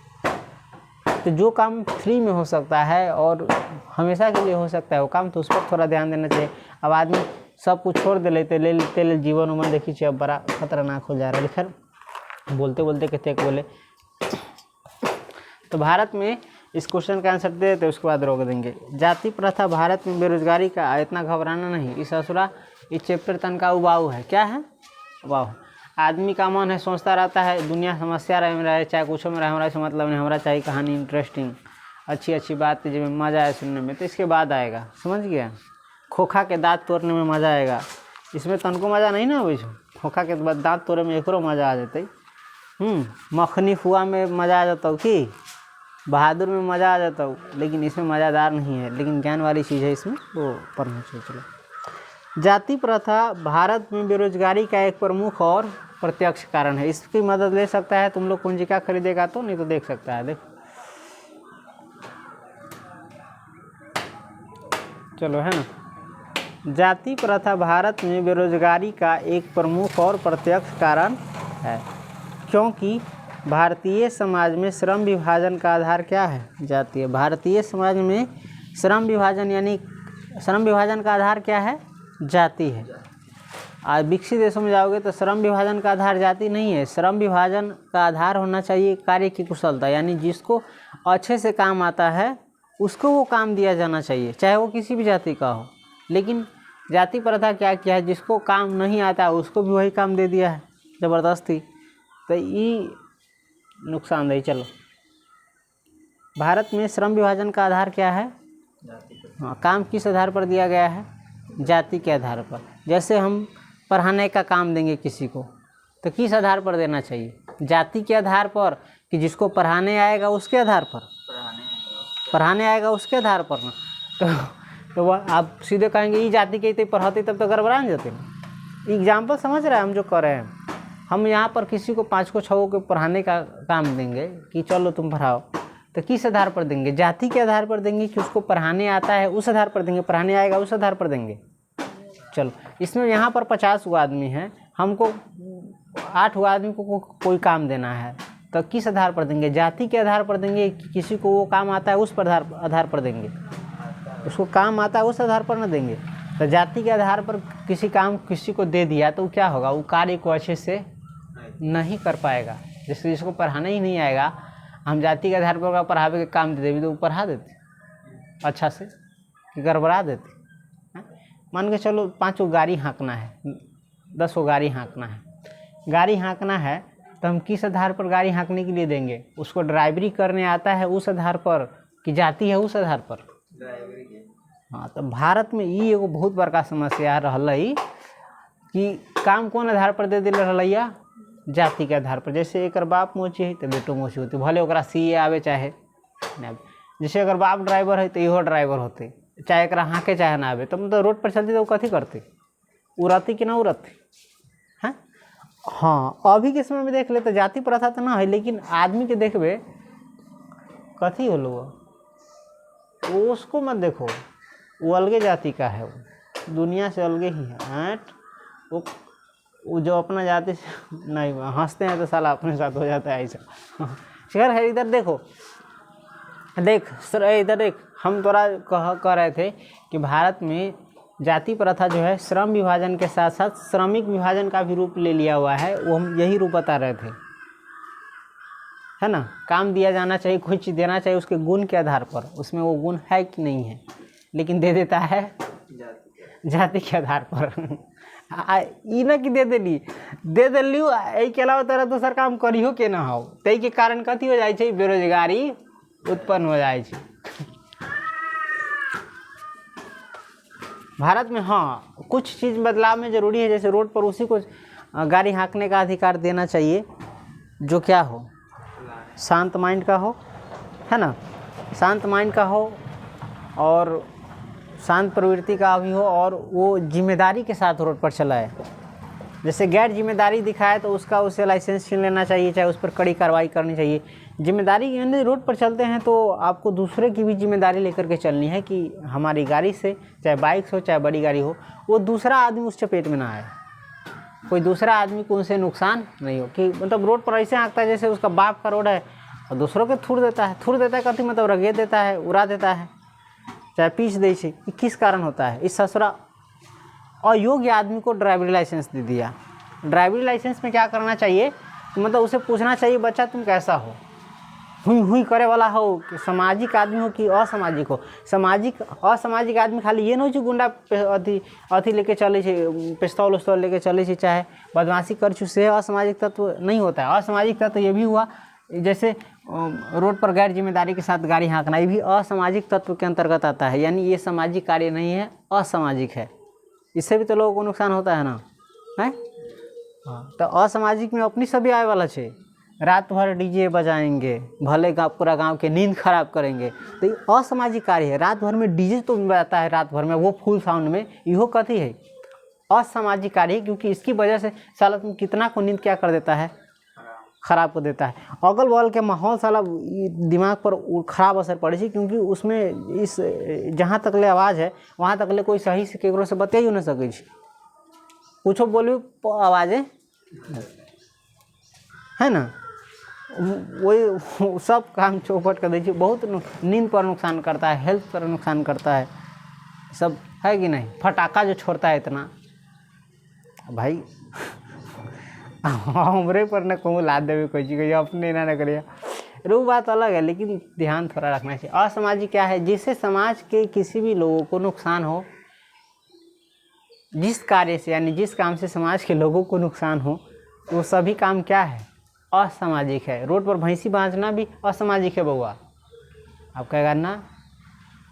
तो जो काम फ्री में हो सकता है और हमेशा के लिए हो सकता है वो काम, तो उस पर थोड़ा ध्यान देना चाहिए। अब आदमी सब कुछ छोड़ दे लेते ले जीवन उमन देखी अब बड़ा खतरनाक हो जा रहा है। खैर बोलते बोलते कहते बोले, तो भारत में इस क्वेश्चन का आंसर दे देते, उसके बाद रोक देंगे। जाति प्रथा भारत में बेरोजगारी का, इतना घबराना नहीं, इस असुरा इस चैप्टर तन का उबाऊ है। क्या है उबाऊ? आदमी का मन है सोचता रहता है दुनिया समस्या रहे चाहे कुछ में रहे, हमारा से मतलब नहीं, हमारा चाहिए कहानी इंटरेस्टिंग, अच्छी अच्छी बात जब मज़ा आए सुनने में, तो इसके बाद आएगा, समझ गया। खोखा के दांत तोड़ने में मज़ा आएगा, इसमें तनको मज़ा नहीं ना, खोखा के बाद दांत तोड़े में एक मज़ा आ जाते। मखनी फुआ में मज़ा आ जाता कि बहादुर में मज़ा आ जाता हूँ, लेकिन इसमें मज़ेदार नहीं है, लेकिन ज्ञान वाली चीज़ है इसमें, वो पढ़ना चाहिए। चलो, जाति प्रथा भारत में बेरोजगारी का एक प्रमुख और प्रत्यक्ष कारण है। इसकी मदद ले सकता है, तुम लोग कुंजिका खरीदेगा तो, नहीं तो देख सकता है, देखो चलो, है ना। जाति प्रथा भारत में बेरोजगारी का एक प्रमुख और प्रत्यक्ष कारण है, क्योंकि भारतीय समाज में श्रम विभाजन का आधार क्या है, जाति है। भारतीय समाज में श्रम विभाजन यानी श्रम विभाजन का आधार क्या है, जाति है। आज विकसित देशों में जाओगे तो श्रम विभाजन का आधार जाति नहीं है, श्रम विभाजन का आधार होना चाहिए कार्य की कुशलता, यानी जिसको अच्छे से काम आता है उसको वो काम दिया जाना चाहिए, चाहे वो किसी भी जाति का हो। लेकिन जाति प्रथा क्या किया है, जिसको काम नहीं आता उसको भी वही काम दे दिया है ज़बरदस्ती, तो ये नुकसानदेही। चलो, भारत में श्रम विभाजन का आधार क्या है, हाँ, काम किस आधार पर दिया गया है, जाति के आधार पर। जैसे हम पढ़ाने का काम देंगे किसी को, तो किस आधार पर देना चाहिए, जाति के आधार पर, कि जिसको पढ़ाने आएगा उसके आधार पर, पढ़ाने आएगा उसके आधार पर ना। तो वह आप सीधे कहेंगे ये जाति के पढ़ाते, तब तो गड़बड़ा जाते। एग्जाम्पल समझ रहे हैं हम जो कर रहे हैं। हम यहाँ पर किसी को 5 को 6 को पढ़ाने का काम देंगे कि चलो तुम पढ़ाओ, तो किस आधार पर देंगे, जाति के आधार पर देंगे कि उसको पढ़ाने आता है उस आधार पर देंगे, पढ़ाने आएगा उस आधार पर देंगे। चलो, इसमें यहाँ पर 50 गो आदमी हैं, हमको 8 गो आदमी को कोई काम देना है, तो किस आधार पर देंगे, जाति के आधार पर देंगे कि किसी को वो काम आता है उस पर आधार पर देंगे, उसको काम आता है उस आधार पर न देंगे। तो जाति के आधार पर किसी काम किसी को दे दिया तो क्या होगा, वो कार्य को अच्छे से नहीं कर पाएगा। जैसे जिसको पढ़ाना ही नहीं आएगा, हम जाति के आधार पर पढ़ावे के काम दे देवी तो वो पढ़ा देते अच्छा से कि गड़बड़ा देते। मान के चलो 5 गो गाड़ी हाँकना है, 10 गो गाड़ी हाँकना है, गाड़ी हाँकना है तो हम किस आधार पर गाड़ी हाँकने के लिए देंगे, उसको ड्राइवरी करने आता है उस आधार पर कि जाति है उस आधार पर। हाँ, तो भारत में ये एगो बहुत बड़का समस्या रहल कि काम कौन आधार पर दे दिल रहल, जाति के आधार पर। जैसे एक बाप मोची है तो बेटो मोची होती, भले ओकरा सीए आवे चाहे नहीं। जैसे अगर बाप ड्राइवर है तो इहो ड्राइवर होते, चाहे एकरा हाँके चाहे ना आवे, तो मतलब रोड पर चलती तो वो कथी करती, उड़ती कि ना उड़ती हैं। हाँ अभी के समय में देख ले तो जाति प्रथा तो ना है, लेकिन आदमी के देखबे कथी होलो वो उसको मत देखो, वो अलगे जाति का है, वो दुनिया से अलगे ही है। वो जो अपना जाति से नहीं हंसते हैं तो साला अपने साथ हो जाता है ऐसा। खैर है, इधर देखो, देख सर इधर देख, हम थोड़ा कह रहे थे कि भारत में जाति प्रथा जो है श्रम विभाजन के साथ साथ श्रमिक विभाजन का भी रूप ले लिया हुआ है। वो हम यही रूप बता रहे थे, है ना। काम दिया जाना चाहिए, कोई चीज़ देना चाहिए उसके गुण के आधार पर, उसमें वो गुण है कि नहीं है, लेकिन दे देता है जाति के आधार पर। ई ना कि दे देली एहि के अलावा तरह दोसर काम करियो के ना हो, ताहि के कारण कथी हो जाइ छै, बेरोजगारी उत्पन्न हो जाइ छै भारत में। हाँ कुछ चीज़ बदलाव में ज़रूरी है, जैसे रोड पर उसी को गाड़ी हाँकने का अधिकार देना चाहिए जो क्या हो, शांत माइंड का हो, है ना, शांत माइंड का हो और शांत प्रवृत्ति का भी हो, और वो जिम्मेदारी के साथ रोड पर चलाए। जैसे गैर जिम्मेदारी दिखाए तो उसे लाइसेंस छीन लेना चाहिए, चाहे उस पर कड़ी कार्रवाई करनी चाहिए। जिम्मेदारी यानी रोड पर चलते हैं तो आपको दूसरे की भी जिम्मेदारी लेकर के चलनी है कि हमारी गाड़ी से, चाहे बाइक हो चाहे बड़ी गाड़ी हो, वो दूसरा आदमी उस चपेट में ना आए, कोई दूसरा आदमी को उनसे नुकसान नहीं हो। कि मतलब रोड पर ऐसे हाँकता है जैसे उसका बाप का रोड है और दूसरों के थूड़ देता है कथी मतलब रगेड़ देता है, उड़ा देता है, चाहे पीछ दे छे। किस कारण होता है, इस ससुरा अयोग्य आदमी को ड्राइवरी लाइसेंस दे दिया। ड्राइवरी लाइसेंस में क्या करना चाहिए, मतलब उसे पूछना चाहिए बच्चा तुम कैसा हो, हुई करे वाला हो कि सामाजिक आदमी हो कि असामाजिक हो। असामाजिक आदमी खाली ये नहीं गुंडा अथी लेके चले छे, पिस्तौल उस्तौल लेके चले छे, चाहे बदमाशी कर छू, से असामाजिक तत्व नहीं होता है। असामाजिक तत्व ये भी हुआ जैसे रोड पर गैर जिम्मेदारी के साथ गाड़ी हाँकना, ये भी असामाजिक तत्व के अंतर्गत आता है। यानी ये सामाजिक कार्य नहीं है, असामाजिक है, इससे भी तो लोगों को नुकसान होता है ना, है। तो असामाजिक में अपनी सभी आए वाला छे, रात भर डीजे बजाएंगे, भले पूरा गांव के नींद खराब करेंगे, तो ये असामाजिक कार्य है। रात भर में डीजे तो बजाता है, रात भर में वो फुल साउंड में, इहो कथी है, असामाजिक कार्य है। क्योंकि इसकी वजह से साला तुम कितना को नींद क्या कर देता है, खराब कर देता है। अगल बगल के माहौल साला दिमाग पर खराब असर पड़े छे, क्योंकि उसमें इस जहाँ तक ले आवाज़ है वहाँ तक ले कोई सही से केकरो से बतियाइयो नहीं सकै छी, कुछो बोलियो आवाज़े, है ना, वही सब काम चौपट कर दै छै। बहुत नींद पर नुकसान करता है, हेल्थ पर नुकसान करता है, सब है कि नहीं। फटाका जो छोड़ता है इतना, भाई हमरे पर न कहूँ लाद देवे कोई चीज़, अपने ना करिए, वो बात अलग है, लेकिन ध्यान थोड़ा रखना चाहिए। असामाजिक क्या है, जिससे समाज के किसी भी लोगों को नुकसान हो, जिस कार्य से यानी जिस काम से समाज के लोगों को नुकसान हो, वो सभी काम क्या है, असामाजिक है। रोड पर भैंसी बांधना भी असामाजिक है बउआ, आप क्या करना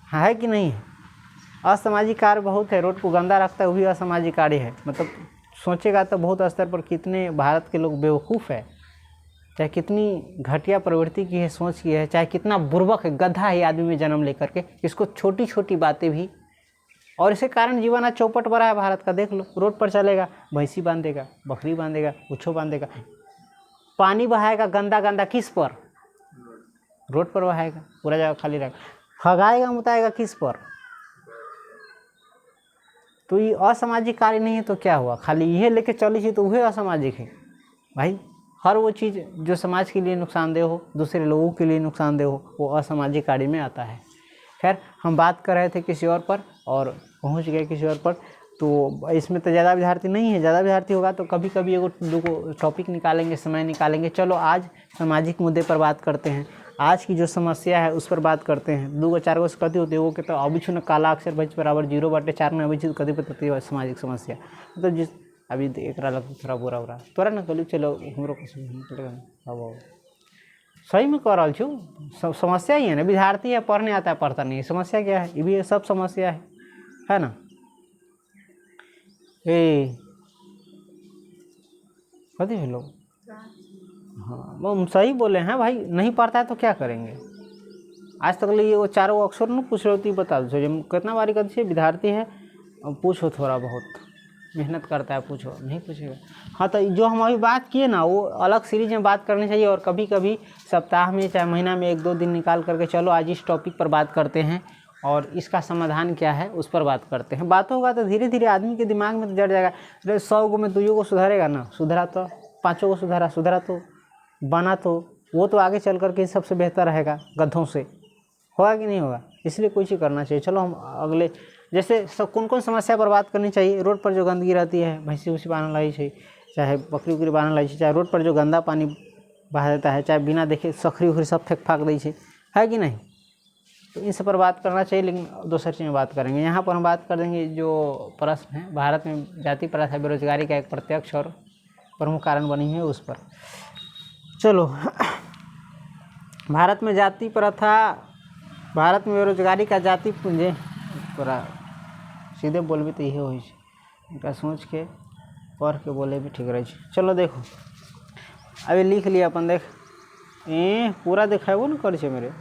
है कि नहीं है। असामाजिक कार्य बहुत है, रोड को गंदा रखता है वो भी असामाजिक कार्य है। मतलब सोचेगा तो बहुत स्तर पर कितने भारत के लोग बेवकूफ़ है, चाहे कितनी घटिया प्रवृत्ति की है, सोच की है, चाहे कितना बुर्बक है, गधा है आदमी में जन्म लेकर के, इसको छोटी छोटी बातें भी, और इसी कारण जीवन आज चौपट बड़ा है भारत का। देख लो, रोड पर चलेगा, भैंसी बांधेगा, बकरी बांधेगा, कुछो बांधेगा, पानी बहाएगा गंदा गंदा, किस पर, रोड पर बहाएगा, पूरा जगह खाली रहेगा, हगाएगा मुताएगा किस पर। तो ये असामाजिक कार्य नहीं है तो क्या हुआ, खाली ये लेके चली थी तो वह असामाजिक है भाई। हर वो चीज़ जो समाज के लिए नुकसानदेह हो, दूसरे लोगों के लिए नुकसानदेह हो, वो असामाजिक कार्य में आता है। खैर हम बात कर रहे थे किसी और पर और पहुंच गए किसी और पर, तो इसमें तो ज़्यादा विद्यार्थी नहीं है। ज़्यादा विद्यार्थी होगा तो कभी कभी एगो दो टॉपिक निकालेंगे, समय निकालेंगे। चलो आज सामाजिक मुद्दे पर बात करते हैं, आज की जो समस्या है उस पर बात करते हैं। 2 4 गो से कथी होती है वो कहते अभी छु न काला अक्षर बच बराबर 0/4 में अभी कथी पता है सामाजिक समस्या, मतलब जिस अभी एक लग थोड़ा बुरा बुरा तोरा ना कहलू, चलो हमरो अब सही में कह रहा छू, समस्या ही है ना, विद्यार्थी है पढ़ने आता है पढ़ता नहीं, समस्या क्या है, ये भी सब समस्या है ना। कथी है लोग, हाँ वो सही बोले हैं भाई, नहीं पढ़ता है तो क्या करेंगे, आज तक लिए वो चारों अक्षर न पूछ रहे हो, बता दो जब कितना बारी कहते छे विद्यार्थी है पूछो थोड़ा बहुत मेहनत करता है, पूछो नहीं पूछेगा। हाँ तो जो हम अभी बात किए ना वो अलग सीरीज में बात करनी चाहिए, और कभी कभी सप्ताह में चाहे महीना में 1-2 दिन निकाल करके चलो आज इस टॉपिक पर बात करते हैं और इसका समाधान क्या है उस पर बात करते हैं। बात होगा तो धीरे धीरे आदमी के दिमाग में तो जड़ जाएगा। 100 को में 2 को सुधारेगा ना, सुधरा तो 5 को सुधरा तो बना तो वो तो आगे चल करके सबसे बेहतर रहेगा गधों से, होगा कि नहीं होगा। इसलिए कुछ ही करना चाहिए। चलो हम अगले जैसे सब कौन कौन समस्या पर बात करनी चाहिए। रोड पर जो गंदगी रहती है, भैंसी उसी बांधल रही है, चाहे बकरी उकरी बांधल रही है, चाहे रोड पर जो गंदा पानी बहा देता है, चाहे बिना देखे सखरी उखरी सब फेंक फाक दी है कि नहीं। तो इन सब पर बात करना चाहिए, लेकिन दूसरी चीज़ में बात करेंगे। यहाँ पर हम बात कर देंगे जो प्रश्न है भारत में जाति प्रथा बेरोजगारी का एक प्रत्यक्ष और प्रमुख कारण बनी है उस पर। चलो भारत में जाति प्रथा, भारत में बेरोजगारी का जाति पूंजे पूरा सीधे बोलबे तो इहे होइ छै, सोच के पढ़ के बोले भी ठीक रहे। चलो देखो अभी लिख लिया अपन, देख पूरा देखेबो न करे मेरे।